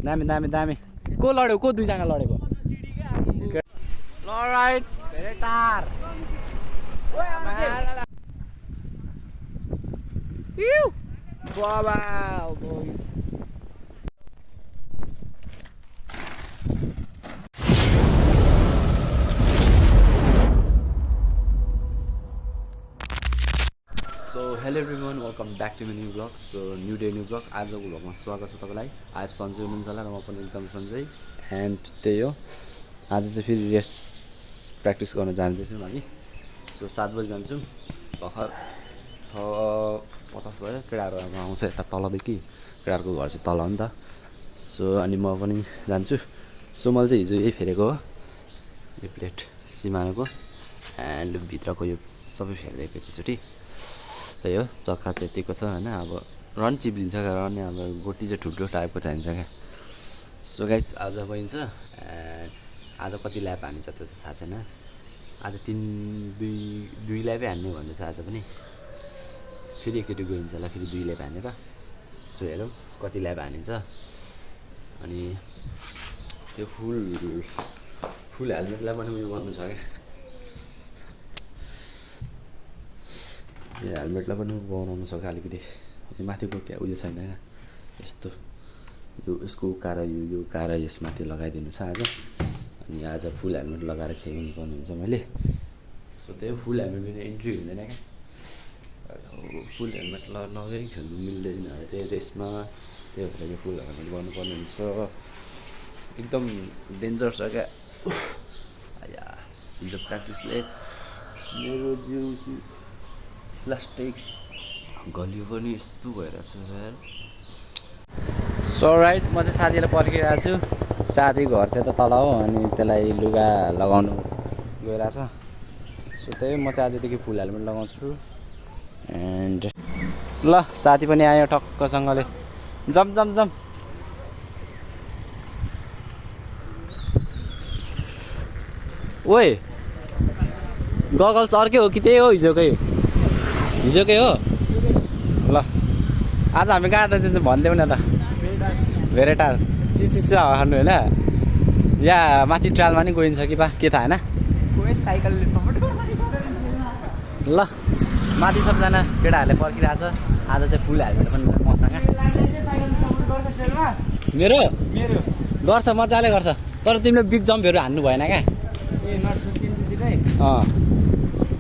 दामी दामी दामी को लड्यो को दुईजना लडेको राइट धेरै टार so hello everyone welcome back to new blog so new day new blog आजको भ्लगमा स्वागत छ तपाईँलाई आइफ सन्जय हुनुहुन्छ होला र म पनि एकदम सन्जय एन्ड त्यही हो आज चाहिँ फेरि रेस प्र्याक्टिस गर्न जाँदैछौँ हामी सो 7 बजी जान्छौँ भर्खर 6:50 भयो केटाहरू अब आउँछ यता तलदेखि केटाहरूको घर चाहिँ तल हो नि त सो अनि म पनि जान्छु सो मैले चाहिँ हिजो यही फेरेको हो यो प्लेट सिमानाको एन्ड भित्रको यो सबै फेरिदिएको एकैचोटि त्यही हो चक्का चाहिँ यतिको छ होइन अब रन चिप्लिन्छ क्या रन अब गोटी चाहिँ ठुल्ठुलो टाइपको चाहिन्छ क्या सो गाइज आज गइन्छ एन्ड आज कति ल्याप हानिन्छ त्यो त थाहा छैन आज दुई ल्यापै हान्ने भन्दैछ आज पनि फेरि एकचोटि गइन्छ होला फेरि 2 ल्याप हानेर सो हेरौँ कति ल्याप हानिन्छ अनि त्यो फुल हेलमेटलाई पनि उयो गर्नु छ क्या हेलमेटलाई पनि बनाउनु सक्यो अलिकति माथिको क्या उयो छैन क्या यस्तो यो यसको उकारा यो उकारा यसमाथि लगाइदिनु छ आज अनि आज फुल हेलमेट लगाएर खेल्नु पर्ने हुन्छ मैले सो त्यही फुल हेलमेट बिना इन्ट्री हुँदैन क्या फुल हेलमेट नगरी खेल्नु मिल्दैन चाहिँ रेसमा त्यही भएर फुल हेलमेट गर्नुपर्ने हुन्छ एकदम डेन्जर छ क्या आया हिजो प्र्याक्टिसले मेरो जिउ प्लास्टिक गलियो पनि यस्तो भइरहेछ यार सो राइट म चाहिँ साथीलाई पर्खिरहेको छु साथी घर चाहिँ त तल हो अनि त्यसलाई लुगा लगाउनु गइरहेछ सो त्यही म चाहिँ आजदेखि फुल हेलमेट लगाउँछु एन्ड ल साथी पनि आयो टक्कसँगले जम ओए गगल्स अर्कै हो कि त्यही हो हिजोकै हो ल आज हामी कहाँ त चाहिँ भनिदेऊ न त धेरै टाढो चिसो हावा खानु होइन या माथि ट्रायलमा नि गइन्छ कि बा के थाहा होइन साइकलले सपोर्ट ल माथि सबजना केटाहरूले पर्खिरहेछ आज चाहिँ फुल हेलमेट पनि मसँग मेरो गर्छ मजाले गर्छ तर तिमीले बिग जम्पहरू हान्नु भएन क्या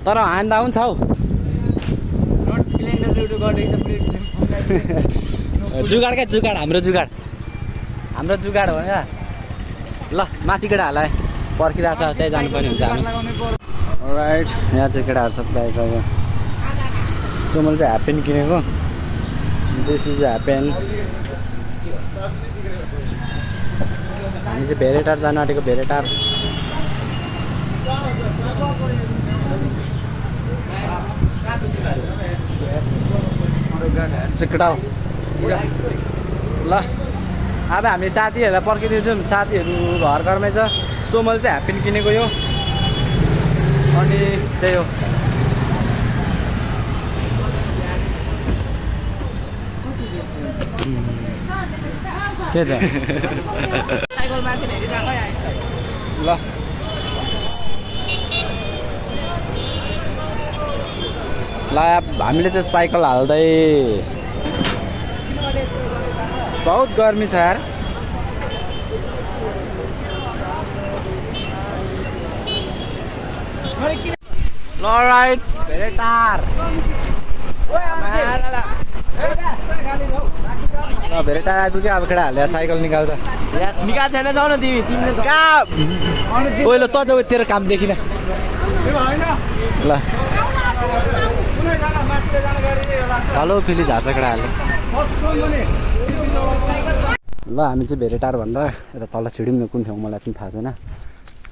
तर हान्दा हुन्छ हौ जुगाड क्या जुगाड हाम्रो जुगाड हो क्या ल माथि केटाहरूलाई पर्खिरहेछ त्यही जानुपर्ने हुन्छ हामी राइट यहाँ चाहिँ केटाहरू सबै आइसक्यो सो मैले चाहिँ हाफ प्यान्ट किनेको दिस इज हाफ प्यान्ट हामी चाहिँ धेरै टाढो जानु आँटेको धेरै टाढो केटा हो ल अब हामी साथीहरूलाई पर्खिदिन्छौँ साथीहरू घरमै छ सो मैले चाहिँ हाफ प्यान्ट किनेको यो अनि त्यही हो के छ ल हामीले चाहिँ साइकल हाल्दै बहुत गर्मी छ यार ल राइट धेरै टार धेरै टाढा आइपुग्यो अब केटाहरूले साइकल निकाल्छ निकाल छैन जाऊ न तिमी कहाँ ओइलो त जाऊ तेरो काम देखिन ल हेलो फेरि झार्छ केटाहरूले ल हामी चाहिँ धेरै टाढो भन्दा यता तल छिड्यौँ कुन ठाउँ मलाई पनि थाहा छैन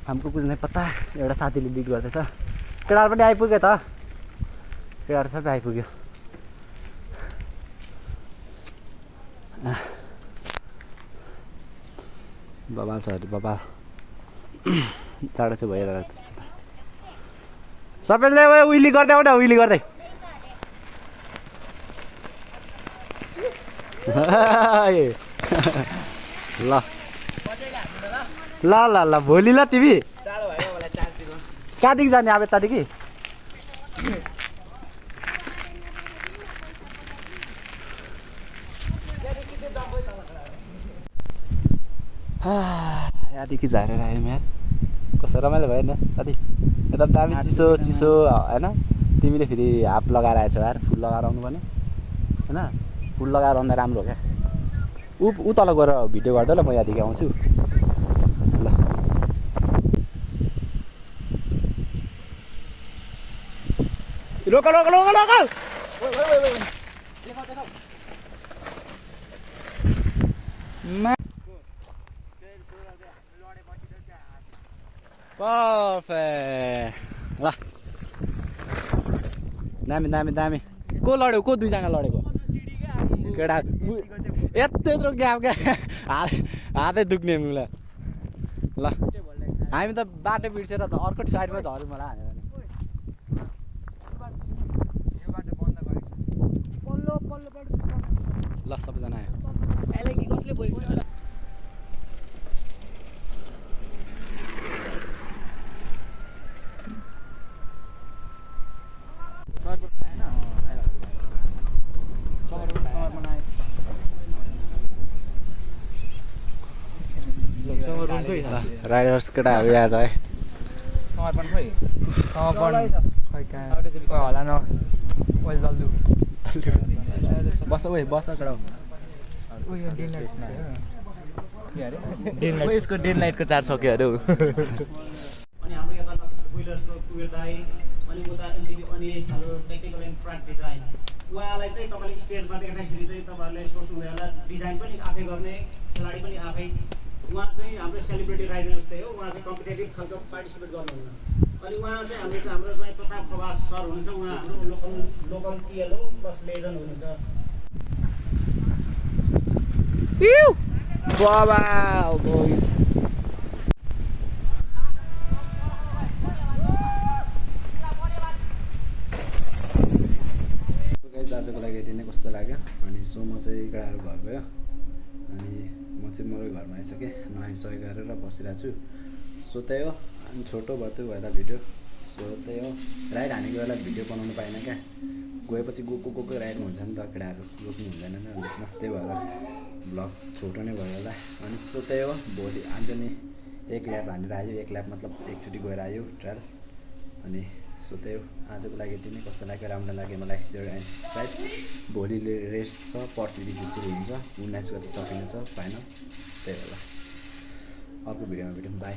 हाम्रो कुछ पत्ता एउटा साथीले लिड गर्दैछ केटाहरू पनि आइपुग्यो त केटाहरू सबै आइपुग्यो बबाल छ अरे बबाल टाढो चाहिँ भइरहेको छ सबैले उइली गर्दै हो न उइली गर्दै ल ल ल ल भोलि ल तिमी कहाँदेखि जाने अब यतादेखि यहाँदेखि झारेर आयौँ यार कस्तो रमाइलो भयो नि साथी एकदम दामी चिसो चिसो होइन तिमीले फेरि हाफ लगाएर आएछौ यार फुल लगाएर आउनु पर्ने होइन फुल लगाएर आउँदा राम्रो हो क्या ऊ तल गएर भिडियो गर्दा ल म यहाँदेखि आउँछु ल local local local local perfect ल दामी दामी दामी को लड्यो को दुईजना लडेको केटा यत्रो ग्याप क्या हातै दुख्ने मुला ल हामी त बाटो बिर्सेर अर्को साइडमा झऱ्यौँ मलाई हानेर ल सबैजना आयो राइडर्स केटाहरू आज है समर्पण खोइ समर्पण खोइ कहाँ होला न ओइ जल्दु बस ओइ बस केटा यसको डे नाइटको चार्ज सक्यो अरे अनि हाम्रो यता टु व्हिलर दाइ अनि उता अनि टेक्निकल एन्ड ट्र्याक डिजाइन उहाँलाई चाहिँ तपाईँले स्टेजमा देख्दाखेरि चाहिँ तपाईँहरूले सोच्नुहुँदै होला डिजाइन पनि आफै गर्ने खेलाडी पनि आफै उहाँ चाहिँ हाम्रो सेलिब्रिटी राइडर जस्तै हो उहाँ चाहिँ कम्पिटेटिभ खालको पार्टिसिपेट गर्नुहुन्न अनि उहाँ चाहिँ हाम्रो चाहिँ प्रताप प्रभास सर हुनुहुन्छ उहाँ हाम्रो लोकल टिएल हो प्लस लेजन्ड हुनुहुन्छ आजको लागि यति नै कस्तो लाग्यो अनि सोमा चाहिँ केटाहरू घर गयो अनि म चाहिँ मेरो घरमा आइसकेँ नुहाइसही गरेर बसिरहेको छु सो त्यही हो अनि छोटो भयो त्यो भएर भिडियो सो त्यही हो राइड हानेको बेला भिडियो बनाउनु पाएन क्या गएपछि गएको राइडमा हुन्छ नि त केटाहरू रोक्नु हुँदैन नि बिचमा त्यही भएर भ्लग छोटो नै भयो होला अनि सो त्यही हो भोलि आज नि एक ल्याप हानेर आयो एक ल्याप मतलब एकचोटि गएर आयो ट्रायल अनि सो त्यही हो आजको लागि यति नै कस्तो लाग्यो राम्रो लाग्यो मलाई सेयर एन्ड सब्सक्राइब भोलि रेस्ट छ पर्सिदेखि सुरु हुन्छ 19 गते सकिनेछ फाइनल त्यही होला अर्को भिडियोमा भेटौँ बाई